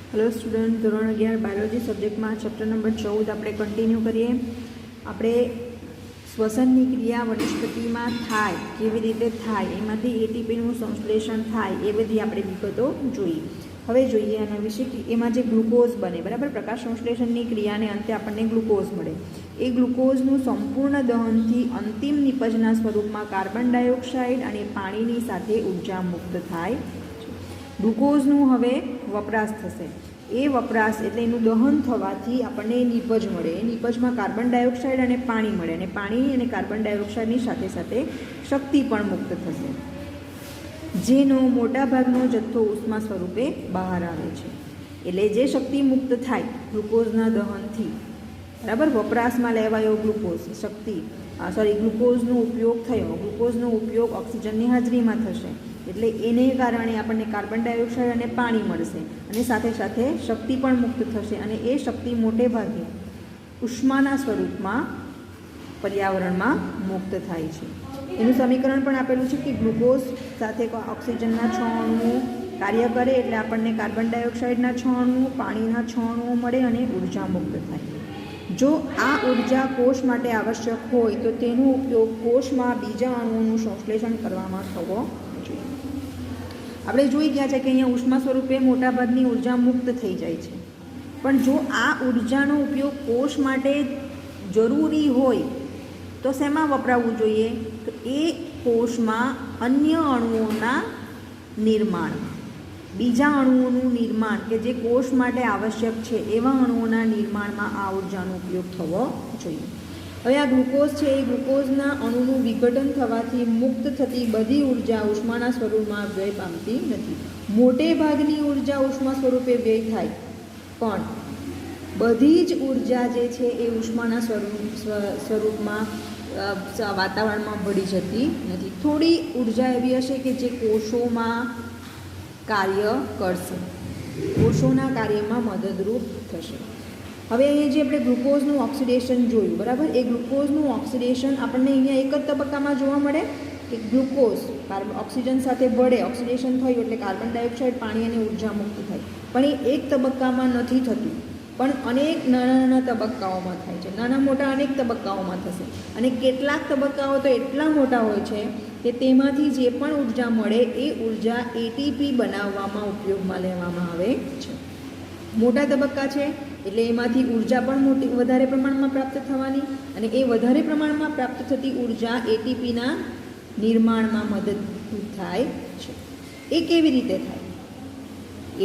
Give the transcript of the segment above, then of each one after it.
Hello student, ધોરણ 11 biology સબ્જેક્ટમાં chapter number 14 આપણે continue કરીએ. આપણે શ્વસનની ક્રિયા વનસ્પતિમાં થાય, કેવી રીતે થાય, એમાંથી એટીપીનું સંશ્લેષણ થાય, એ બધી આપણે વિગતો જોઈએ. હવે જોઈએ એના વિશે કે એમાં જે ગ્લુકોઝ બને, બરાબર, પ્રકાશ સંશ્લેષણની ક્રિયાને અંતે આપણને ગ્લુકોઝ મળે. એ ગ્લુકોઝનું સંપૂર્ણ દહનથી અંતિમ નિપજના સ્વરૂપમાં કાર્બન ડાયોક્સાઇડ અને પાણીની સાથે ઉર્જા મુક્ત થાય. ગ્લુકોઝનું હવે વપરાશ થશે. એ વપરાશ એટલે એનું દહન થવાથી આપણને નિપજ મળે. એ નિપજમાં કાર્બન ડાયોક્સાઇડ અને પાણી મળે, અને પાણી અને કાર્બન ડાયોક્સાઇડની સાથે સાથે શક્તિ પણ મુક્ત થશે, જેનો મોટાભાગનો જથ્થો ઉષ્મા સ્વરૂપે બહાર આવે છે. એટલે જે શક્તિ મુક્ત થાય ગ્લુકોઝના દહનથી, બરાબર, વપરાશમાં લેવાયો ગ્લુકોઝનો ઉપયોગ થયો. ગ્લુકોઝનો ઉપયોગ ઓક્સિજનની હાજરીમાં થશે, એટલે એને કારણે આપણને કાર્બન ડાયોક્સાઇડ અને પાણી મળશે, અને સાથે સાથે શક્તિ પણ મુક્ત થશે. અને એ શક્તિ મોટે ભાગે ઉષ્માના સ્વરૂપમાં પર્યાવરણમાં મુક્ત થાય છે. એનું સમીકરણ પણ આપેલું છે કે ગ્લુકોઝ સાથે ઓક્સિજનના 6 અણુઓ કાર્ય કરે એટલે આપણને કાર્બન ડાયોક્સાઇડના 6 અણુઓ, પાણીના 6 અણુઓ મળે અને ઉર્જા મુક્ત થાય. જો આ ઉર્જા કોષ માટે આવશ્યક હોય તો તેનો ઉપયોગ કોષમાં બીજા અણુઓનું સંશ્લેષણ કરવામાં થવો જોઈએ. આપણે જોઈ ગયા છે કે અહીંયા ઉષ્મા સ્વરૂપે મોટાભાગની ઉર્જા મુક્ત થઈ જાય છે, પણ જો આ ઉર્જાનો ઉપયોગ કોષ માટે જરૂરી હોય તો શેમાં વપરાવવું જોઈએ? તો એ કોષમાં અન્ય અણુઓના નિર્માણ, બીજા અણુઓનું નિર્માણ કે જે કોષ માટે આવશ્યક છે એવા અણુઓના નિર્માણમાં આ ઉર્જાનો ઉપયોગ થવો જોઈએ. હવે આ ગ્લુકોઝ છે, એ ગ્લુકોઝના અણુનું વિઘટન થવાથી મુક્ત થતી બધી ઉર્જા ઉષ્માના સ્વરૂપમાં વ્યય પામતી નથી. મોટે ભાગની ઉર્જા ઉષ્મા સ્વરૂપે વ્યય થાય, પણ બધી જ ઉર્જા જે છે એ ઉષ્માના સ્વરૂપમાં વાતાવરણમાં ભળી જતી નથી. થોડી ઉર્જા એવી હશે કે જે કોષોમાં કાર્ય કરશે, કોષોના કાર્યમાં મદદરૂપ થશે. હવે અહીંયા જે આપણે ગ્લુકોઝનું ઓક્સિડેશન જોયું, બરાબર, એ ગ્લુકોઝનું ઓક્સિડેશન આપણને અહીંયા એક જ તબક્કામાં જોવા મળે કે ગ્લુકોઝ ઓક્સિજન સાથે ભળે, ઓક્સિડેશન થયું એટલે કાર્બન ડાયોક્સાઇડ, પાણી અને ઉર્જા મુક્ત થાય. પણ એ એક તબક્કામાં નથી થતું, પણ અનેક નાના નાના તબક્કાઓમાં થાય છે. નાના મોટા અનેક તબક્કાઓમાં થશે, અને કેટલાક તબક્કાઓ તો એટલા મોટા હોય છે કે તેમાંથી જે પણ ઉર્જા મળે એ ઉર્જા એટીપી બનાવવામાં ઉપયોગમાં લેવામાં આવે છે. મોટા તબક્કા છે એટલે એમાંથી ઉર્જા પણ વધારે પ્રમાણમાં પ્રાપ્ત થવાની, અને એ વધારે પ્રમાણમાં પ્રાપ્ત થતી ઉર્જા એટીપીના નિર્માણમાં મદદરૂપ થાય છે. એ કેવી રીતે થાય?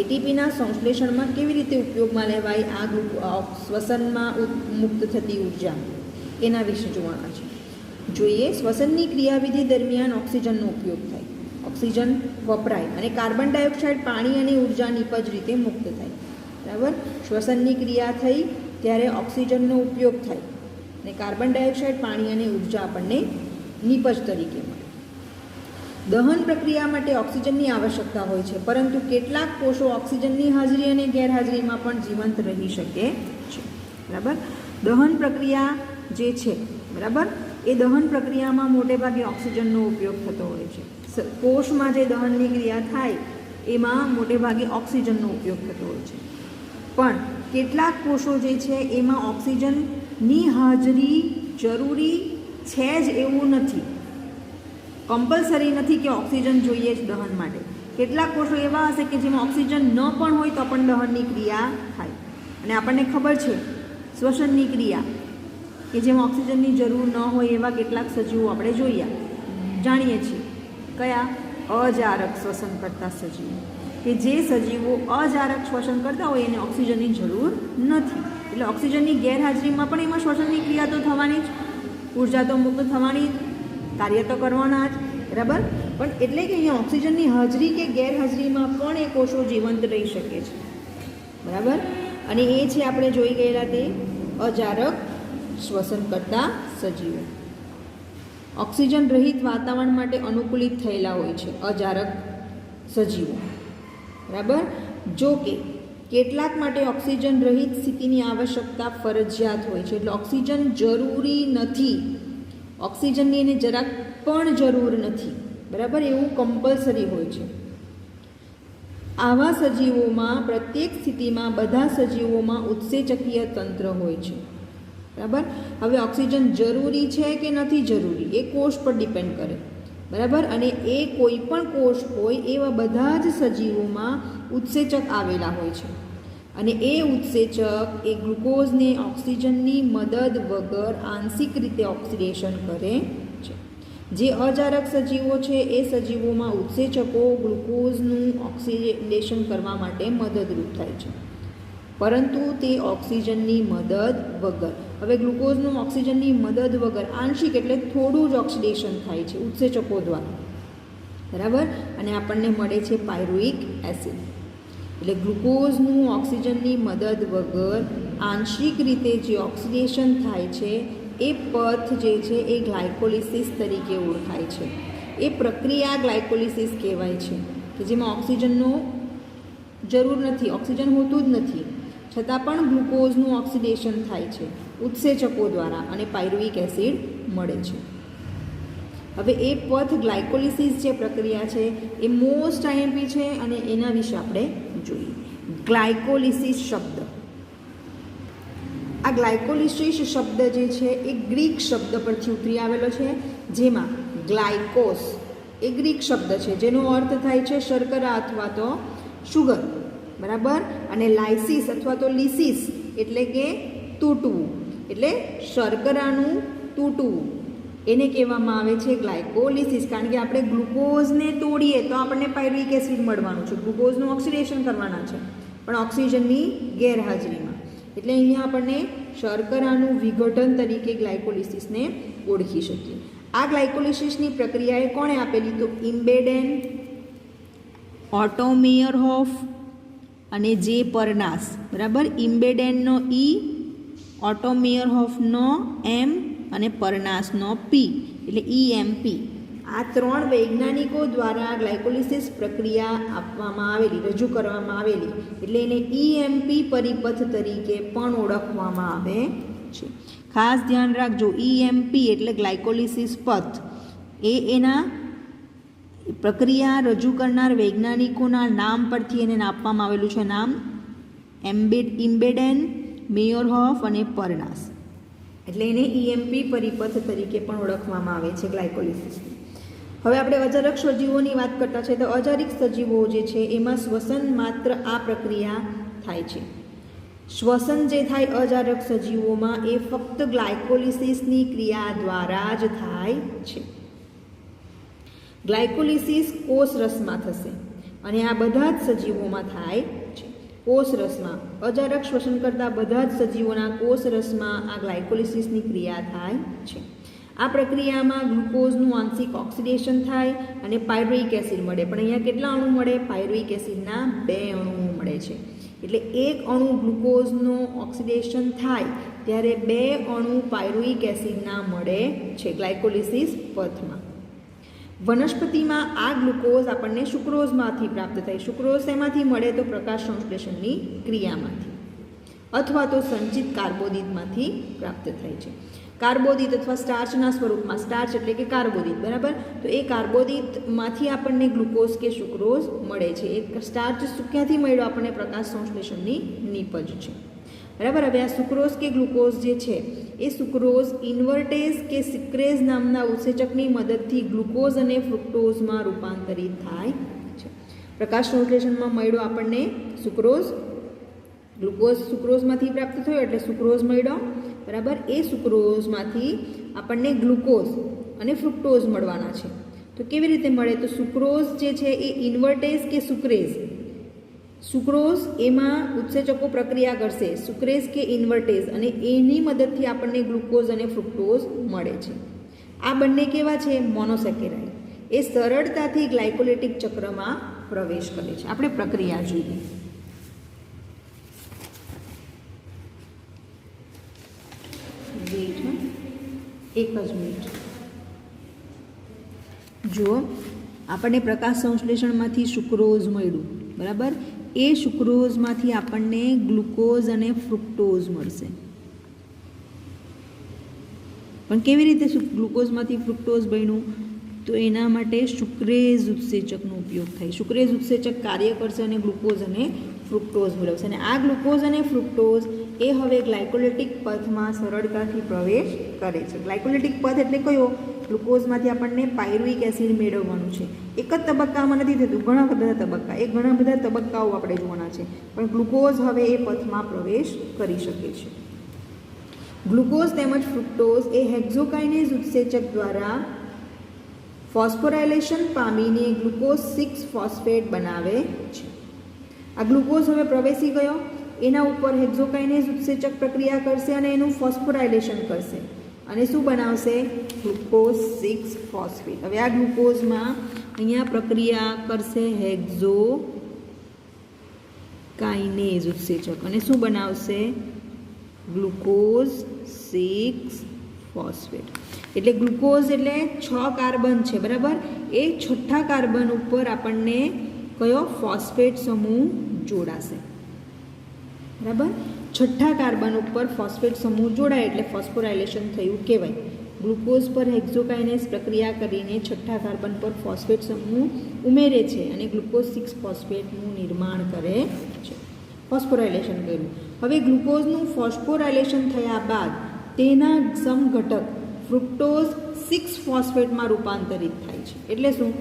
એટીપીના સંશ્લેષણમાં કેવી રીતે ઉપયોગમાં લેવાય આ શ્વસનમાં મુક્ત થતી ઉર્જા, એના વિશે જોવાના છે. જોઈએ, શ્વસનની ક્રિયાવિધિ દરમિયાન ઓક્સિજનનો ઉપયોગ થાય, ઓક્સિજન વપરાય અને કાર્બન ડાયોક્સાઇડ, પાણી અને ઉર્જા નિપજ રીતે મુક્ત થાય. બરાબર, શ્વસનની ક્રિયા થઈ ત્યારે ઓક્સિજનનો ઉપયોગ થાય અને કાર્બન ડાયોક્સાઇડ, પાણી અને ઉર્જા આપણને નિપજ તરીકે મળે. દહન પ્રક્રિયા માટે ઓક્સિજનની આવશ્યકતા હોય છે, પરંતુ કેટલાક કોષો ઓક્સિજનની હાજરી અને ગેરહાજરીમાં પણ જીવંત રહી શકે છે. બરાબર, દહન પ્રક્રિયા જે છે, બરાબર, એ દહન પ્રક્રિયામાં મોટે ભાગે ઓક્સિજનનો ઉપયોગ થતો હોય છે. કોષમાં જે દહનની ક્રિયા થાય એમાં મોટે ભાગે ઓક્સિજનનો ઉપયોગ થતો હોય છે, પણ કેટલાક કોષો જે છે એમાં ઓક્સિજનની હાજરી જરૂરી છે જ એવું નથી, કમ્પલસરી નથી કે ઓક્સિજન જોઈએ જ દહન માટે. કેટલાક કોષો એવા હશે કે જેમાં ઓક્સિજન ન પણ હોય તો પણ દહનની ક્રિયા થાય. અને આપણને ખબર છે શ્વસનની ક્રિયા કે જેમાં ઓક્સિજનની જરૂર ન હોય એવા કેટલાક સજીવો આપણે જાણીએ છીએ. કયા? અજારક શ્વસન કરતા સજીવો, કે જે સજીવો અજારક શ્વસન કરતા હોય એને ઓક્સિજનની જરૂર નથી. એટલે ઓક્સિજનની ગેરહાજરીમાં પણ એમાં શ્વસનની ક્રિયા તો થવાની જ, ઉર્જા તો મુક્ત થવાની જ, કાર્ય તો કરવાના જ, બરાબર. પણ એટલે કે અહીંયા ઓક્સિજનની હાજરી કે ગેરહાજરીમાં પણ એ કોષો જીવંત રહી શકે છે. બરાબર, અને એ છે આપણે જોઈ ગયેલા તે અજારક શ્વસન કરતા સજીવો. ઓક્સિજન રહિત વાતાવરણ માટે અનુકૂલિત થયેલા હોય છે અજારક સજીવો. બરાબર, જો કે કેટલાક માટે ઓક્સિજન રહિત સ્થિતિની આવશ્યકતા ફરજિયાત હોય છે. એટલે ઓક્સિજન જરૂરી નથી, ઓક્સિજનની એને જરાક પણ જરૂર નથી, બરાબર, એવું કમ્પલસરી હોય છે. આવા સજીવોમાં પ્રત્યેક સ્થિતિમાં બધા સજીવોમાં ઉત્સેચકીય તંત્ર હોય છે, બરાબર. હવે ઓક્સિજન જરૂરી છે કે નથી જરૂરી એ કોષ પર ડિપેન્ડ કરે, બરાબર. અને એ કોઈ પણ કોષ હોય એવા બધા જ સજીવોમાં ઉત્સેચક આવેલા હોય છે, અને એ ઉત્સેચક એ ગ્લુકોઝને ઓક્સિજનની મદદ વગર આંશિક રીતે ઓક્સિડેશન કરે છે. જે અજારક સજીવો છે એ સજીવોમાં ઉત્સેચકો ગ્લુકોઝનું ઓક્સિડેશન કરવા માટે મદદરૂપ થાય છે, પરંતુ તે ઓક્સિજનની મદદ વગર. હવે ગ્લુકોઝનું ઓક્સિજનની મદદ વગર આંશિક એટલે થોડું જ ઓક્સિડેશન થાય છે ઉત્સેચકો દ્વારા, બરાબર. અને આપણને મળે છે પાયરુઇક એસિડ. એટલે ગ્લુકોઝનું ઓક્સિજનની મદદ વગર આંશિક રીતે જે ઓક્સિડેશન થાય છે એ પથ જે છે એ ગ્લાયકોલિસિસ તરીકે ઓળખાય છે. એ પ્રક્રિયા ગ્લાયકોલિસિસ કહેવાય છે કે જેમાં ઓક્સિજનનો જરૂર નથી, ઓક્સિજન હોતું જ નથી, છતાં પણ ગ્લુકોઝનું ઓક્સિડેશન થાય છે ઉત્સેચકો દ્વારા અને પાયરુઇક એસિડ મળે છે. હવે એ પથ ગ્લાયકોલિસિસ જે પ્રક્રિયા છે એ મોસ્ટ આઈએમપી છે અને એના વિશે આપણે જોઈએ. ગ્લાયકોલિસિસ શબ્દ, આ ગ્લાયકોલિસિસ શબ્દ જે છે એ ગ્રીક શબ્દ પરથી ઉતરી આવેલો છે, જેમાં ગ્લાયકોસ એ ગ્રીક શબ્દ છે જેનો અર્થ થાય છે શર્કરા અથવા તો શુગર, બરાબર. અને લાઇસિસ અથવા તો લિસિસ એટલે કે તૂટવું, એટલે શર્કરાનું તૂટવું એને કહેવામાં આવે છે ગ્લાયકોલિસિસ. કારણ કે આપણે ગ્લુકોઝને તોડીએ તો આપણને પાયરુઇક એસિડ મળવાનું છે, ગ્લુકોઝનું ઓક્સિડેશન કરવાના છે પણ ઓક્સિજનની ગેરહાજરીમાં. એટલે અહીંયા આપણને શર્કરાનું વિઘટન તરીકે ગ્લાયકોલિસિસને ઓળખી શકીએ. આ ગ્લાયકોલિસિસની પ્રક્રિયાએ કોણે આપેલી? તો ઇમ્બેડેન, ઓટો મેયરહોફ અને જે પરનાસ, બરાબર. ઇમ્બેડેનનો ઈ, ઓટો મેયરહોફનો એમ અને પરનાસનો પી એટલે EMP. આ ત્રણ વૈજ્ઞાનિકો દ્વારા ગ્લાયકોલિસિસ પ્રક્રિયા આપવામાં આવેલી, રજૂ કરવામાં આવેલી, એટલે એને EMP પરિપથ તરીકે પણ ઓળખવામાં આવે છે. ખાસ ધ્યાન રાખજો, EMP એટલે ગ્લાયકોલિસિસ પથ, એ એના પ્રક્રિયા રજૂ કરનાર વૈજ્ઞાનિકોના નામ પરથી એને આપવામાં આવેલું છે નામ, ઇમ્બેડેન, મેયરહોફ અને પરનાસ. એટલે એને EMP પરિપથ તરીકે પણ ઓળખવામાં આવે છે ગ્લાયકોલિસિસ. હવે આપણે અજારક સજીવોની વાત કરતા છે તો અજારક સજીવો જે છે એમાં શ્વસન માત્ર આ પ્રક્રિયા થાય છે. શ્વસન જે થાય અજારક સજીવોમાં એ ફક્ત ગ્લાયકોલિસિસની ક્રિયા દ્વારા જ થાય છે. ગ્લાયકોલિસિસ કોષરસમાં થશે અને આ બધા જ સજીવોમાં થાય છે. કોષરસમાં અજારક શ્વસન કરતા બધા જ સજીવોના કોષરસમાં આ ગ્લાયકોલિસિસની ક્રિયા થાય છે. આ પ્રક્રિયામાં ગ્લુકોઝનું આંશિક ઓક્સિડેશન થાય અને પાયરુઇક એસિડ મળે. પણ અહીંયા કેટલા અણુ મળે? પાયરુઇક એસિડના 2 અણુઓ મળે છે. એટલે એક અણુ ગ્લુકોઝનો ઓક્સિડેશન થાય ત્યારે 2 અણુ પાયરુઇક એસિડના મળે છે ગ્લાયકોલિસિસ પથમાં. વનસ્પતિમાં આ ગ્લુકોઝ આપણને સુક્રોઝમાંથી પ્રાપ્ત થાય. સુક્રોઝ એમાંથી મળે તો પ્રકાશ સંશ્લેષણની ક્રિયામાંથી અથવા તો સંચિત કાર્બોદિતમાંથી પ્રાપ્ત થાય છે. કાર્બોદિત અથવા સ્ટાર્ચના સ્વરૂપમાં, સ્ટાર્ચ એટલે કે કાર્બોદિત, બરાબર. તો એ કાર્બોદિતમાંથી આપણને ગ્લુકોઝ કે સુક્રોઝ મળે છે. એ સ્ટાર્ચ ક્યાંથી મળ્યો આપણને? પ્રકાશ સંશ્લેષણની નીપજ છે, બરાબર. હવે આ સુક્રોઝ કે ગ્લુકોઝ જે છે એ સુક્રોઝ ઇન્વર્ટેઝ કે સિક્રેઝ નામના ઉત્સેચકની મદદથી ગ્લુકોઝ અને ફ્રુક્ટોઝમાં રૂપાંતરિત થાય છે. પ્રકાશ સંશ્લેષણમાં મળ્યો આપણને સુક્રોઝ, ગ્લુકોઝ સુક્રોઝમાંથી પ્રાપ્ત થયો એટલે સુક્રોઝ મળ્યો, બરાબર. એ સુક્રોઝમાંથી આપણને ગ્લુકોઝ અને ફ્રુક્ટોઝ મળવાના છે. તો કેવી રીતે મળે? તો સુક્રોઝ જે છે એ ઇન્વર્ટેઝ કે સુક્રેઝ, સુક્રોઝ એમાં ઉત્સેચકો પ્રક્રિયા કરશે, સુક્રેઝ કે ઇન્વર્ટેઝ, અને એની મદદથી આપણને ગ્લુકોઝ અને ફ્રુક્ટોઝ મળે છે. આ બંને કેવા છે? મોનોસેકેરાઇડ. એ સરળતાથી ગ્લાયકોલિટિક ચક્રમાં પ્રવેશ કરે છે. આપણે પ્રક્રિયા જોઈએ. એક જ મિનિટ જુઓ, આપણને પ્રકાશ સંશ્લેષણમાંથી સુક્રોઝ મળ્યું, બરાબર. એ સુક્રોઝમાંથી આપણને ગ્લુકોઝ અને ફ્રુક્ટોઝ મળશે. પણ કેવી રીતે ગ્લુકોઝમાંથી ફ્રુક્ટોઝ બન્યું? તો એના માટે સુક્રેઝ ઉત્સેચકનો ઉપયોગ થાય. સુક્રેઝ ઉત્સેચક કાર્ય કરશે અને ગ્લુકોઝ અને ફ્રુક્ટોઝ મેળવશે અને આ ગ્લુકોઝ અને ફ્રુક્ટોઝ એ હવે ગ્લાયકોલિટિક પથમાં સરળતાથી પ્રવેશ કરે છે. ગ્લાયકોલિટિક પથ એટલે કયો? ગ્લુકોઝમાંથી આપણને પાયરુવિક એસિડ મેળવવાનું છે. એક જ તબક્કામાં નથી થતું, ઘણા બધા તબક્કા, એ ઘણા બધા તબક્કાઓ આપણે જોવાના છે, પણ ગ્લુકોઝ હવે એ પથમાં પ્રવેશ કરી શકે છે. ગ્લુકોઝ તેમજ ફ્રુક્ટોઝ એ હેક્ઝોકાઇનેઝ ઉત્સેચક દ્વારા ફોસ્ફોરાયલેશન પામીને ગ્લુકોઝ 6 ફોસ્ફેટ બનાવે છે. આ ગ્લુકોઝ હવે પ્રવેશી ગયો, એના ઉપર હેક્ઝોકાઇનેઝ ઉત્સેચક પ્રક્રિયા કરશે અને એનું ફોસ્ફોરાયલેશન કરશે અને શું બનાવશે? Glucose 6 phosphate. હવે આ ગ્લુકોઝમાં અહીંયા પ્રક્રિયા કરશે હેક્ઝોકાઇનેઝ ઉત્સેચક અને શું બનાવશે? Glucose 6 phosphate. એટલે ગ્લુકોઝ એટલે 6 કાર્બન છે, બરાબર? એ છઠ્ઠા કાર્બન ઉપર આપણને કયો ફોસ્ફેટ સમૂહ જોડાશે, બરાબર? છઠ્ઠા કાર્બન ઉપર ફોસ્ફેટ સમૂહ જોડાય એટલે ફોસ્ફોરાયલેશન થયું કહેવાય. ગ્લુકોઝ પર હેક્ઝોકાઇનેઝ પ્રક્રિયા કરીને છઠ્ઠા કાર્બન પર ફોસ્ફેટ સમૂહ ઉમેરે છે અને ગ્લુકોઝ 6 ફોસ્ફેટનું નિર્માણ કરે છે. ફોસ્ફોરાયલેશન કર્યું. હવે ગ્લુકોઝનું ફોસ્ફોરાયલેશન થયા બાદ તેના સમઘટક ફ્રુક્ટોઝ 6 ફોસ્ફેટમાં રૂપાંતરિત થાય છે. એટલે શું?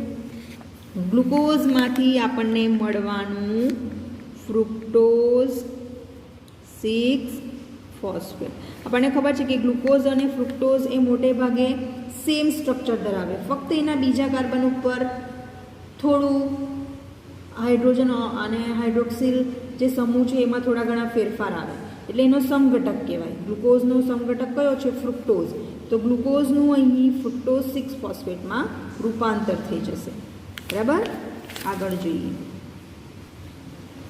ગ્લુકોઝમાંથી આપણને મળવાનું ફ્રુક્ટોઝ 6 ફોસ્ફેટ. આપણને ખબર છે કે ગ્લુકોઝ અને ફ્રુક્ટોઝ એ મોટે ભાગે સેમ સ્ટ્રક્ચર ધરાવે, ફક્ત એના બીજા કાર્બન ઉપર થોડું હાઇડ્રોજન અને હાઇડ્રોક્સિલ જે સમૂહ છે એમાં થોડા ઘણા ફેરફાર આવે એટલે એનો સમઘટક કહેવાય. ગ્લુકોઝનો સમઘટક કયો છે? ફ્રુક્ટોઝ. તો ગ્લુકોઝનું અહીં ફ્રુક્ટોઝ 6 ફોસ્ફેટમાં રૂપાંતર થઈ જશે, બરાબર? આગળ જોઈએ.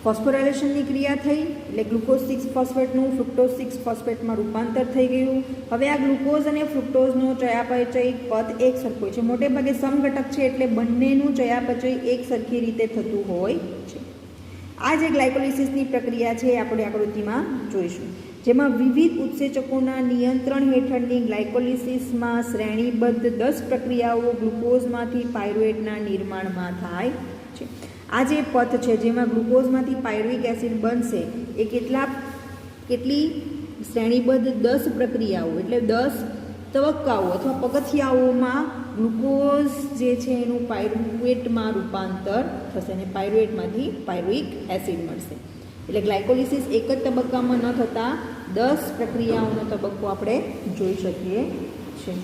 ફોસ્ફોરાયલેશનની ક્રિયા થઈ એટલે ગ્લુકોઝ 6 ફોસ્ફેટનું ફ્રુક્ટોઝ 6 ફોસ્ફેટમાં રૂપાંતર થઈ ગયું. હવે આ ગ્લુકોઝ અને ફ્રુક્ટોઝનો ચયાપચય પથ એક સરખો છે, મોટે ભાગે સમઘટક છે એટલે બંનેનું ચયાપચય એક સરખી રીતે થતું હોય છે. આ જે ગ્લાયકોલિસિસની પ્રક્રિયા છે એ આપણે આકૃતિમાં જોઈશું, જેમાં વિવિધ ઉત્સેચકોના નિયંત્રણ હેઠળની ગ્લાયકોલિસિસમાં શ્રેણીબદ્ધ 10 પ્રક્રિયાઓ ગ્લુકોઝમાંથી પાયરુવેટના નિર્માણમાં થાય છે. આ જે પથ છે જેમાં ગ્લુકોઝમાંથી પાયરુવિક એસિડ બનશે એ કેટલી શ્રેણીબદ્ધ 10 પ્રક્રિયાઓ એટલે 10 તબક્કાઓ અથવા પગથિયાઓમાં ગ્લુકોઝ જે છે એનું પાયરુવેટમાં રૂપાંતર થશે અને પાયરુવેટમાંથી પાયરુવિક એસિડ મળશે. એટલે ગ્લાયકોલિસિસ એક જ તબક્કામાં ન થતાં 10 પ્રક્રિયાઓનો તબક્કો આપણે જોઈ શકીએ છીએ.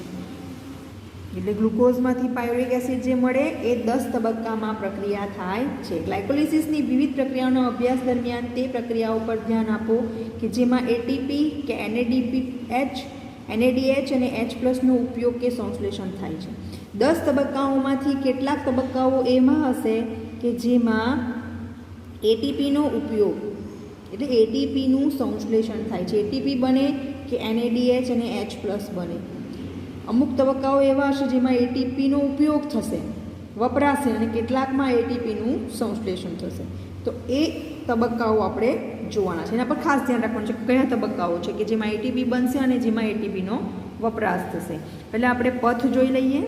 એટલે ગ્લુકોઝમાંથી પાયરુવિક એસિડ જે મળે એ 10 તબક્કામાં પ્રક્રિયા થાય છે. ગ્લાયકોલિસિસની વિવિધ પ્રક્રિયાઓનો અભ્યાસ દરમિયાન તે પ્રક્રિયાઓ પર ધ્યાન આપો કે જેમાં એટીપી કે NADH અને H+ નો ઉપયોગ કે સંશ્લેષણ થાય છે. 10 તબક્કાઓમાંથી કેટલાક તબક્કાઓ એમાં હશે કે જેમાં એટીપીનો ઉપયોગ એટલે એટીપીનું સંશ્લેષણ થાય છે, એટીપી બને કે NADH અને H+ બને. અમુક તબક્કાઓ એવા હશે જેમાં એટીપીનો ઉપયોગ થશે, વપરાશે અને કેટલાકમાં એટીપીનું સંશ્લેષણ થશે. તો એ તબક્કાઓ આપણે જોવાના છે, એના પર ખાસ ધ્યાન રાખવાનું છે કયા તબક્કાઓ છે કે જેમાં એટીપી બનશે અને જેમાં એટીપીનો વપરાશ થશે. એટલે આપણે પથ જોઈ લઈએ.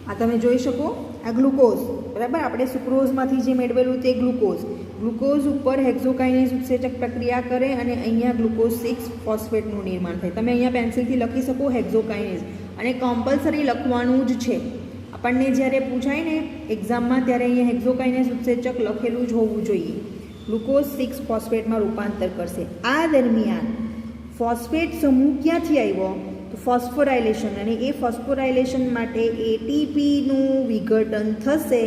આ તમે જોઈ શકો, આ ગ્લુકોઝ, બરાબર? આપણે સુક્રોઝમાંથી જે મેળવેલું તે ગ્લુકોઝ ઉપર હેક્ઝોકાઇનેઝ ઉત્સેચક પ્રક્રિયા કરે અને અહીંયા ગ્લુકોઝ 6 ફોસ્ફેટનું નિર્માણ થાય. તમે અહીંયા પેન્સિલથી લખી શકો હેક્ઝોકાઇનેઝ, અને કમ્પલસરી લખવાનું જ છે. આપણને જ્યારે પૂછાય ને એક્ઝામમાં ત્યારે અહીંયા હેક્ઝોકાઇનેઝ ઉત્સેચક લખેલું જ હોવું જોઈએ. ગ્લુકોઝ 6 ફોસ્ફેટમાં રૂપાંતર કરશે. આ દરમિયાન ફોસ્ફેટ સમૂહ ક્યાંથી આવ્યો? તો ફોસ્ફોરાયલેશન, અને એ ફોસ્ફોરાયલેશન માટે એટીપીનું વિઘટન થશે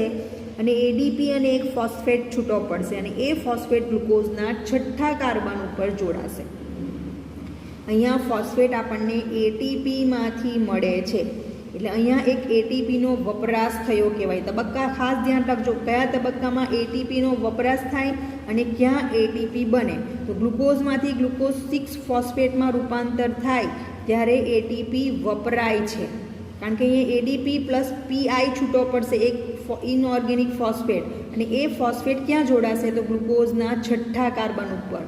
અને એડીપી અને એક ફોસ્ફેટ છૂટો પડશે અને એ ફોસ્ફેટ ગ્લુકોઝના છઠ્ઠા કાર્બન ઉપર જોડાશે. અહીંયા ફોસ્ફેટ આપણને એટીપીમાંથી મળે છે એટલે અહીંયા એક એટીપીનો વપરાશ થયો કહેવાય. તબક્કા ખાસ ધ્યાન રાખજો, કયા તબક્કામાં એટીપીનો વપરાશ થાય અને ક્યાં એટીપી બને. તો ગ્લુકોઝમાંથી ગ્લુકોઝ 6 ફોસ્ફેટમાં રૂપાંતર થાય ત્યારે એટીપી વપરાય છે, કારણ કે અહીંયા એડીપી પ્લસ પીઆઈ છૂટો પડશે, એક ઇનઓર્ગેનિક ફોસ્ફેટ, અને એ ફોસ્ફેટ ક્યાં જોડાશે? તો ગ્લુકોઝના છઠ્ઠા કાર્બન ઉપર.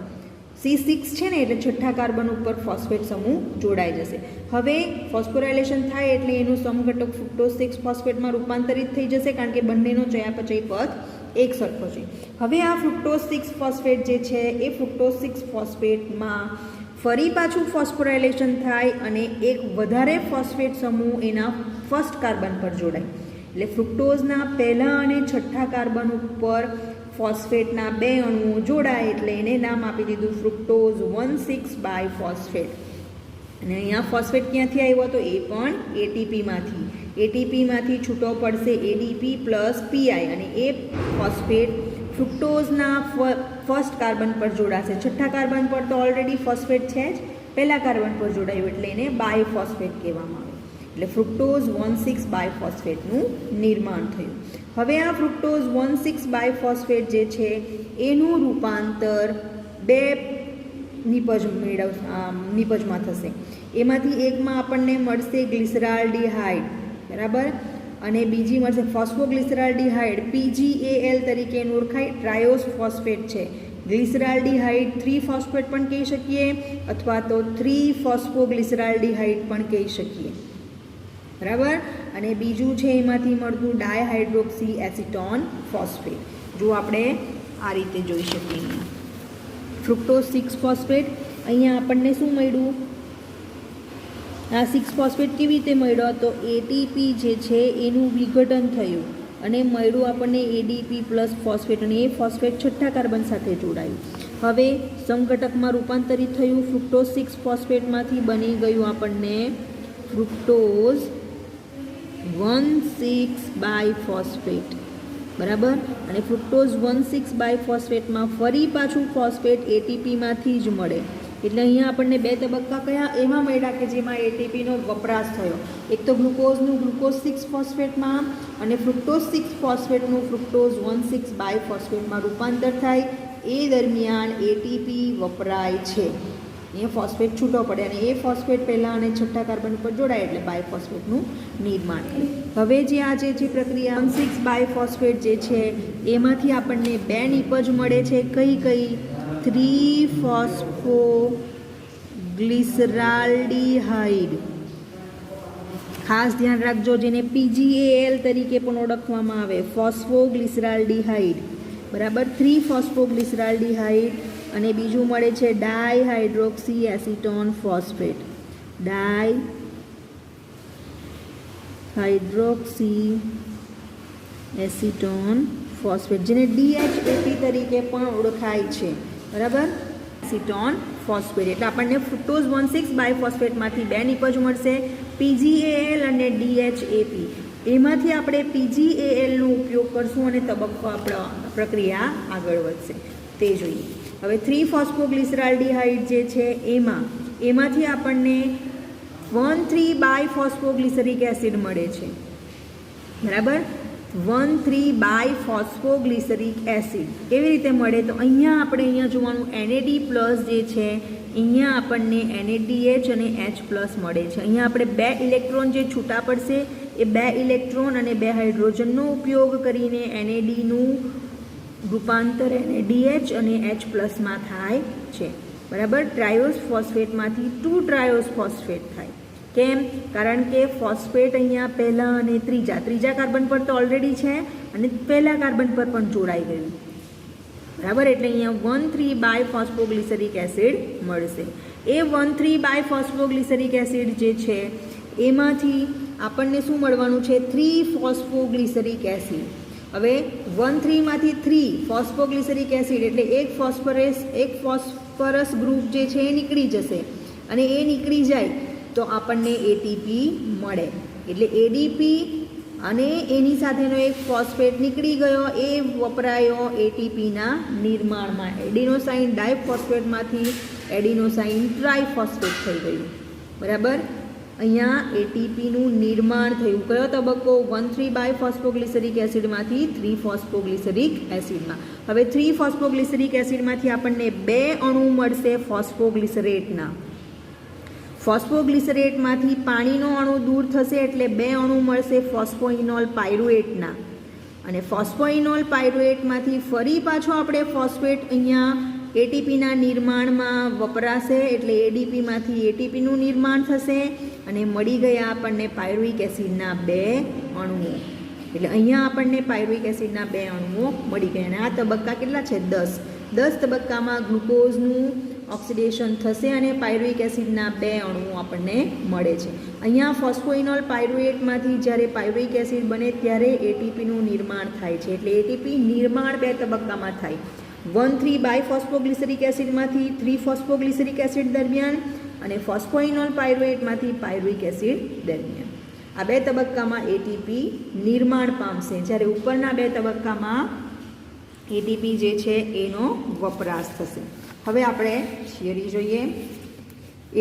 C6 છે ને એટલે છઠ્ઠા કાર્બન ઉપર ફોસ્ફેટ સમૂહ જોડાઈ જશે. હવે ફોસ્ફોરાયલેશન થાય એટલે એનું સમઘટક ફ્રુક્ટોઝ 6 ફોસ્ફેટમાં રૂપાંતરિત થઈ જશે, કારણ કે બંનેનો ચયાપચય પથ એક સરખો છે. હવે આ ફ્રુક્ટોઝ 6 ફોસ્ફેટ જે છે એ ફ્રુક્ટોઝ 6 ફોસ્ફેટમાં ફરી પાછું ફોસ્ફોરાયલેશન થાય અને એક વધારે ફોસ્ફેટ સમૂહ એના ફર્સ્ટ કાર્બન પર જોડાય. એટલે ફ્રુક્ટોઝના પહેલા અને છઠ્ઠા કાર્બન ઉપર ફોસ્ફેટના બે અણુઓ જોડાય એટલે એને નામ આપી દીધું ફ્રુક્ટોઝ 1,6 બાયફોસ્ફેટ. અને અહીંયા ફોસ્ફેટ ક્યાંથી આવ્યો તો એ પણ એટીપીમાંથી. એટીપીમાંથી છૂટો પડશે એડીપી પ્લસ પીઆઈ અને એ ફોસ્ફેટ ફ્રુક્ટોઝના ફર્સ્ટ કાર્બન પર જોડાશે. છઠ્ઠા કાર્બન પર તો ઓલરેડી ફોસ્ફેટ છે જ, પહેલા કાર્બન પર જોડાયું એટલે એને બાયફોસ્ફેટ કહેવામાં આવે. એટલે ફ્રુક્ટોઝ 1,6 બાયફોસ્ફેટનું નિર્માણ થયું. હવે આ ફ્રુક્ટોઝ 1,6 બાયફોસ્ફેટ જે છે એનું રૂપાંતર બે નિપજમાં થશે. એમાંથી એકમાં આપણને મળશે ગ્લિસરાલ્ડીહાઇડ, બરાબર, અને બીજી મળશે ફોસ્ફોગ્લિસરાલ્ડીહાઇડ, PGAL તરીકે ઓળખાય, ટ્રાયોસ ફોસ્ફેટ છે. ગ્લિસરાલ્ડીહાઇડ 3 ફોસ્ફેટ પણ કહી શકીએ અથવા તો 3 ફોસ્ફોગ્લિસરાલ્ડીહાઇડ પણ કહી શકીએ, બરાબર. અને બીજું છે એમાંથી મળતું ડાયહાઇડ્રોક્સી એસિટોન ફોસ્ફેટ. જો આપણે આ રીતે જોઈ શકીએ ફ્રુક્ટોઝ 6 ફોસ્ફેટ, અહીંયા આપણને શું મળ્યું, આ 6 ફોસ્ફેટ કેવી રીતે મળ્યો તો એટીપી જે છે એનું વિઘટન થયું અને મળ્યું આપણને એડીપી પ્લસ ફોસ્ફેટ અને એ ફોસ્ફેટ છઠ્ઠા કાર્બન સાથે જોડાયું. હવે સમઘટકમાં રૂપાંતરિત થયું, ફ્રુક્ટોઝ 6 ફોસ્ફેટમાંથી બની ગયું આપણને ફ્રુક્ટોઝ 1,6 બાયફોસ્ફેટ, બરાબર. અને ફ્રુક્ટોઝ 1,6 બાયફોસ્ફેટમાં ફરી પાછું ફોસ્ફેટ એટીપીમાંથી જ મળે. એટલે અહીંયા આપણને બે તબક્કા કયા એમાં મળ્યા કે જેમાં એટીપીનો વપરાશ થયો. એક તો ગ્લુકોઝનું ગ્લુકોઝ 6 ફોસ્ફેટમાં અને ફ્રુક્ટોઝ 6 ફોસ્ફેટનું ફ્રુક્ટોઝ 1,6 બાયફોસ્ફેટમાં રૂપાંતર થાય, એ દરમિયાન એટીપી વપરાય છે. અહીંયા ફોસ્ફેટ છૂટો પડે અને એ ફોસ્ફેટ પહેલાં અને છઠ્ઠા કાર્બન ઉપર જોડાય એટલે બાયફોસ્ફેટનું નિર્માણ થાય. હવે જે આ જે પ્રક્રિયા 1,6 બાયફોસ્ફેટ જે છે એમાંથી આપણને બે નિપજ મળે છે. કઈ કઈ? 3 ફોસ્ફોગ્લિસરાલ્ડીહાઇડ, ખાસ ધ્યાન રાખજો, જેને PGAL તરીકે પણ ઓળખવામાં આવે, ફોસ્ફોગ્લિસરાલ્ડીહાઇડ, બરાબર. 3 ફોસ્ફોગ્લિસરાલ્ડીહાઇડ અને બીજું મળે છે ડાયહાઇડ્રોક્સી એસિટોન ફોસ્ફેટ, ડાયહાઇડ્રોક્સી એસિટોન ફોસ્ફેટ, જેને DHAP તરીકે પણ ઓળખાય છે, બરાબર. એસિટોન ફોસ્ફેટ એટલે આપણને ફ્રુક્ટોઝ 1,6 બાયફોસ્ફેટમાંથી બે નિપજ મળશે, PGAL અને DHAP. એમાંથી આપણે PGALનો ઉપયોગ કરશું અને તબક્કો આપણા પ્રક્રિયા આગળ વધશે તે જોઈએ. હવે 3 ફોસ્ફોગ્લિસરાલ્ડીહાઇડ જે છે એમાંથી આપણને 1,3 બાયફોસ્ફોગ્લિસરિક એસિડ મળે છે, બરાબર. 1,3 બાયફોસ્ફોગ્લિસરિક એસિડ કેવી રીતે મળે તો અહીંયા જોવાનું NAD પ્લસ જે છે અહીંયા આપણને NADH અને H પ્લસ મળે છે. અહીંયા આપણે 2 ઇલેક્ટ્રોન જે છૂટા પડશે એ 2 ઇલેક્ટ્રોન અને 2 હાઇડ્રોજનનો ઉપયોગ કરીને NADનું રૂપાંતર NADH અને H પ્લસમાં થાય છે, બરાબર. ટ્રાયોસ ફોસ્ફેટમાંથી 2 ટ્રાયોસ ફોસ્ફેટ થાય. કેમ? કારણ કે ફોસ્ફેટ અહીંયા પહેલા અને ત્રીજા કાર્બન પર તો ઓલરેડી છે અને પહેલા કાર્બન પર પણ જોડાઈ ગયું, બરાબર. એટલે અહીંયા 1,3 બાયફોસ્ફોગ્લિસરિક એસિડ મળશે. એ 1,3 બાયફોસ્ફોગ્લિસરિક એસિડ જે છે એમાંથી આપણને શું મળવાનું છે? 3 ફોસ્ફોગ્લિસરિક એસિડ. હવે 1,3 માંથી 3 ફોસ્ફોગ્લિસરિક એસિડ એટલે એક ફોસ્ફરસ ગ્રુપ જે છે એ નીકળી જશે અને એ નીકળી જાય તો આપણને એટીપી મળે. એટલે એડીપી અને એની સાથેનો એક ફોસ્ફેટ નીકળી ગયો, એ વપરાયો એટીપીના નિર્માણમાં. એડિનોસાઇન ડાયફોસ્ફેટમાંથી એડિનોસાઇન ટ્રાયફોસ્ફેટ થઈ ગયું, બરાબર. અહીંયા એટીપીનું નિર્માણ થયું. કયો તબક્કો? 1,3 બાયફોસ્ફોગ્લિસરિક એસિડમાંથી 3 ફોસ્ફોગ્લિસરિક એસિડમાં. હવે 3 ફોસ્ફોગ્લિસરિક એસિડમાંથી આપણને 2 અણુ મળશે ફોસ્ફોગ્લિસરેટના. ફોસ્ફોગ્લિસરેટમાંથી પાણીનો અણુ દૂર થશે એટલે 2 અણુ મળશે ફોસ્ફોઇનોલ પાયરુએટના. અને ફોસ્ફોઇનોલ પાયરુએટમાંથી ફરી પાછો આપણે ફોસ્ફેટ અહીંયા એટીપીના નિર્માણમાં વપરાશે, એટલે એડીપીમાંથી એટીપીનું નિર્માણ થશે અને મળી ગયા આપણને પાયરુવિક એસિડના 2 અણુઓ. એટલે અહીંયા આપણને પાયરુવિક એસિડના 2 અણુઓ મળી ગયા. અને આ તબક્કા કેટલા છે? 10 તબક્કામાં ગ્લુકોઝનું ઓક્સિડેશન થશે અને પાયરુવિક એસિડના 2 અણુઓ આપણને મળે છે. અહીંયા ફોસ્ફોઇનોલ પાયરુવેટમાંથી જ્યારે પાયરુવિક એસિડ બને ત્યારે એટીપીનું નિર્માણ થાય છે. એટલે એટીપી નિર્માણ 2 તબક્કામાં થાય. 1,3 બાયફોસ્ફોગ્લિસરિક એસિડમાંથી 3 ફોસ્ફોગ્લિસરિક એસિડ દરમિયાન અને ફોસ્ફોઇનોલ પાયરુવેટમાંથી પાયરુવિક એસિડ દરમિયાન. આ 2 તબક્કામાં એટીપી નિર્માણ પામશે, જ્યારે ઉપરના 2 તબક્કામાં એટીપી જે છે એનો વપરાશ થશે. હવે આપણે થિયરી જોઈએ.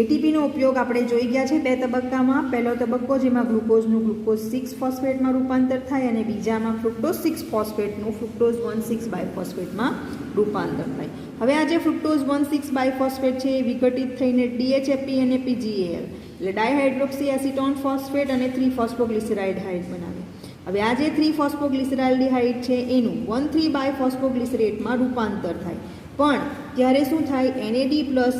એટીપીનો ઉપયોગ આપણે જોઈ ગયા છે 2 તબક્કામાં. પહેલો તબક્કો જેમાં ગ્લુકોઝનું ગ્લુકોઝ 6 ફોસ્ફેટમાં રૂપાંતર થાય અને બીજામાં ફ્રુક્ટોઝ 6 ફોસ્ફેટનું ફ્રુક્ટોઝ 1,6 બાયફોસ્ફેટમાં રૂપાંતર થાય. હવે આ જે ફ્રુક્ટોઝ 1,6 બાયફોસ્ફેટ છે એ વિઘટિત થઈને DHAP અને PGAL એટલે ડાયહાઇડ્રોક્સી એસિટોન ફોસ્ફેટ અને 3 ફોસ્ફોગ્લિસરાઇડહાઇડ બનાવે. હવે આ જે 3 ફોસ્ફોગ્લિસરાઇડહાઇડ છે એનું 1,3 બાયફોસ્ફોગ્લિસરેટમાં રૂપાંતર થાય. પણ ત્યારે શું થાય? NAD+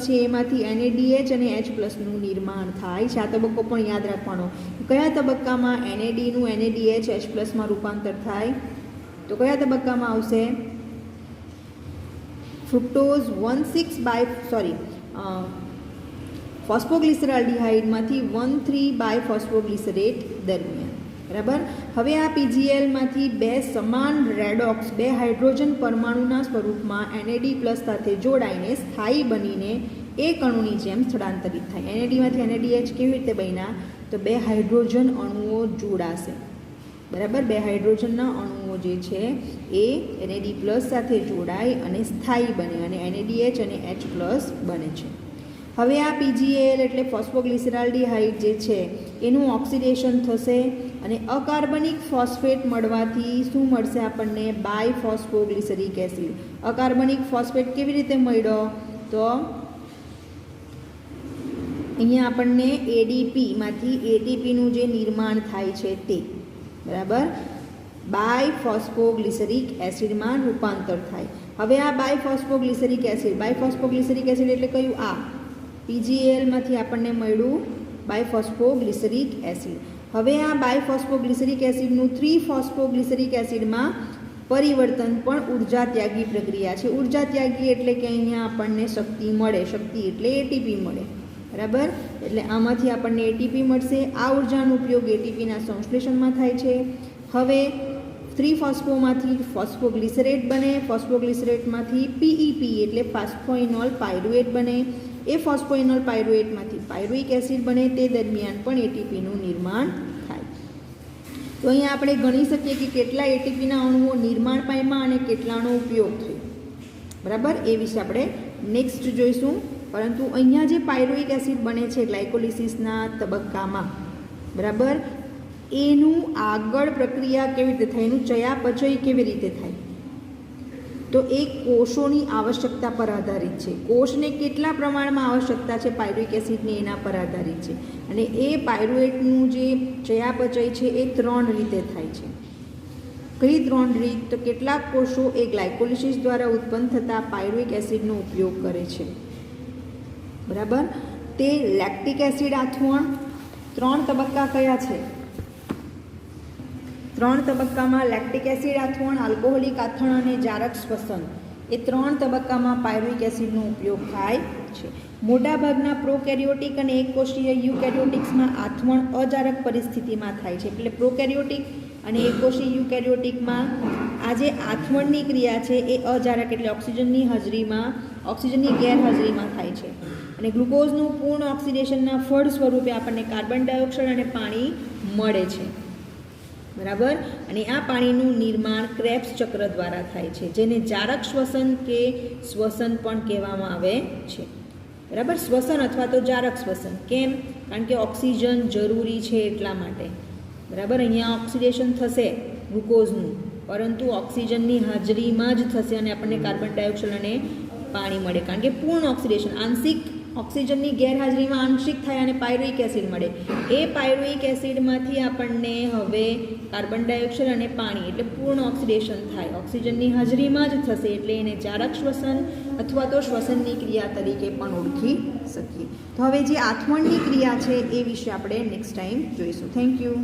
છે એમાંથી NADH અને H+નું નિર્માણ થાય છે. આ તબક્કો પણ યાદ રાખવાનો. કયા તબક્કામાં NADનું NADH H+માં રૂપાંતર થાય? તો કયા તબક્કામાં આવશે? ફ્રુક્ટોઝ ફોસ્ફોગ્લિસરાલ્ડિહાઇડમાંથી 1,3 બાયફોસ્ફોગ્લિસરેટ દરમિયાન. બરાબર. હવે આ PGLમાંથી 2 સમાન રેડોક્સ 2 હાઇડ્રોજન પરમાણુના સ્વરૂપમાં NAD+ સાથે જોડાઈને સ્થાયી બનીને એક અણુની જેમ સ્થળાંતરિત થાય. NADમાંથી NADH કેવી રીતે બન્યા? તો 2 હાઇડ્રોજન અણુઓ જોડાશે. બરાબર. 2 હાઇડ્રોજનના અણુઓ જે છે એ NAD+ સાથે જોડાય અને સ્થાયી બને અને NADH અને H+ બને છે. હવે આ PGAL એટલે ફોસ્ફોગ્લિસરાલ્ડિહાઇડ જે છે એનું ઓક્સિડેશન થશે અને અકાર્બનિક ફોસ્ફેટ મળવાથી શું મળશે આપણને? બાયફોસ્ફોગ્લિસરિક એસિડ. અકાર્બનિક ફોસ્ફેટ કેવી રીતે મળ્યો? તો અહીંયા આપણને એડીપીમાંથી એટીપીનું જે નિર્માણ થાય છે તે. બરાબર. બાયફોસ્ફોગ્લિસરિક એસિડમાં રૂપાંતર થાય. હવે આ બાયફોસ્ફોગ્લિસરિક એસિડ એટલે કયું? આ PGALમાંથી આપણને મળ્યું બાયફોસ્ફોગ્લિસરિક એસિડ. હવે આ બાયફોસ્ફોગ્લિસરિક એસિડનું 3 ફોસ્ફોગ્લિસરિક એસિડમાં પરિવર્તન પણ ઉર્જા ત્યાગી પ્રક્રિયા છે. ઉર્જા ત્યાગી એટલે કે અહીંયા આપણને શક્તિ મળે. શક્તિ એટલે એટીપી મળે. બરાબર. એટલે આમાંથી આપણને એટીપી મળશે. આ ઉર્જાનો ઉપયોગ એટીપીના સંશ્લેષણમાં થાય છે. હવે 3 ફોસ્ફોમાંથી ફોસ્ફોગ્લિસરેટ બને. ફોસ્ફોગ્લિસરેટમાંથી PEP એટલે ફોસ્ફોઇનોલ પાયરુવેટ બને. એ ફોસ્ફોઇનોલ પાયરુવેટમાંથી પાયરુવિક એસિડ બને. તે દરમિયાન પણ એટીપીનું નિર્માણ થાય. તો અહીંયા આપણે ગણી શકીએ કે કેટલા એટીપીના અણુઓ નિર્માણ પામ્યા અને કેટલાનો ઉપયોગ થયો. બરાબર. એ વિશે આપણે નેક્સ્ટ જોઈશું. પરંતુ અહીંયા જે પાયરુવિક એસિડ બને છે ગ્લાયકોલિસિસના તબક્કામાં, બરાબર, એનું આગળ પ્રક્રિયા કેવી રીતે થાય? એનું ચયાપચય કેવી રીતે થાય? તો એ કોષોની આવશ્યકતા પર આધારિત છે. કોષને કેટલા પ્રમાણમાં આવશ્યકતા છે પાયરુવિક એસિડની એના પર આધારિત છે. અને એ પાયરુવેટનું જે ચયાપચય છે એ 3 રીતે થાય છે. કઈ 3 રીત? તો કેટલાક કોષો એ ગ્લાયકોલિસિસ દ્વારા ઉત્પન્ન થતા પાયરુવિક એસિડનો ઉપયોગ કરે છે. બરાબર. તે લેક્ટિક એસિડ આથવણ. 3 તબક્કા કયા છે? 3 તબક્કામાં લેક્ટિક એસિડ આથવણ, આલ્કોહોલિક આથવણ અને જારક શ્વસન એ 3 તબક્કામાં પાયરુવિક એસિડનો ઉપયોગ થાય છે. મોટાભાગના પ્રોકેરિયોટિક અને એકકોષીય યુકેરિયોટિક્સમાં આથવણ અજારક પરિસ્થિતિમાં થાય છે. એટલે પ્રોકેરિયોટિક અને એકકોષીય યુકેરિયોટિકમાં આ જે આથવણની ક્રિયા છે એ અજારક એટલે ઓક્સિજનની ગેરહાજરીમાં થાય છે. અને ગ્લુકોઝનું પૂર્ણ ઓક્સિડેશનના ફળ સ્વરૂપે આપણને કાર્બન ડાયોક્સાઇડ અને પાણી મળે છે. બરાબર. અને આ પાણીનું નિર્માણ ક્રેબ્સ ચક્ર દ્વારા થાય છે, જેને જારક શ્વસન કે શ્વસન પણ કહેવામાં આવે છે. બરાબર. શ્વસન અથવા તો જારક શ્વસન. કેમ? કારણ કે ઓક્સિજન જરૂરી છે એટલા માટે. બરાબર. અહીંયા ઓક્સિડેશન થશે ગ્લુકોઝનું, પરંતુ ઓક્સિજનની હાજરીમાં જ થશે અને આપણને કાર્બન ડાયોક્સાઇડ અને પાણી મળે. કારણ કે પૂર્ણ ઓક્સિડેશન, આંશિક ઓક્સિજનની ગેરહાજરીમાં આંશિક થાય અને પાયરુઇક એસિડ મળે. એ પાયરુઇક એસિડમાંથી આપણને હવે કાર્બન ડાયોક્સાઇડ અને પાણી એટલે પૂર્ણ ઓક્સિડેશન થાય. ઓક્સિજનની હાજરીમાં જ થશે એટલે એને જારક શ્વસન અથવા તો શ્વસનની ક્રિયા તરીકે પણ ઓળખી શકીએ. તો હવે જે આથમણની ક્રિયા છે એ વિશે આપણે નેક્સ્ટ ટાઈમ જોઈશું. Thank you.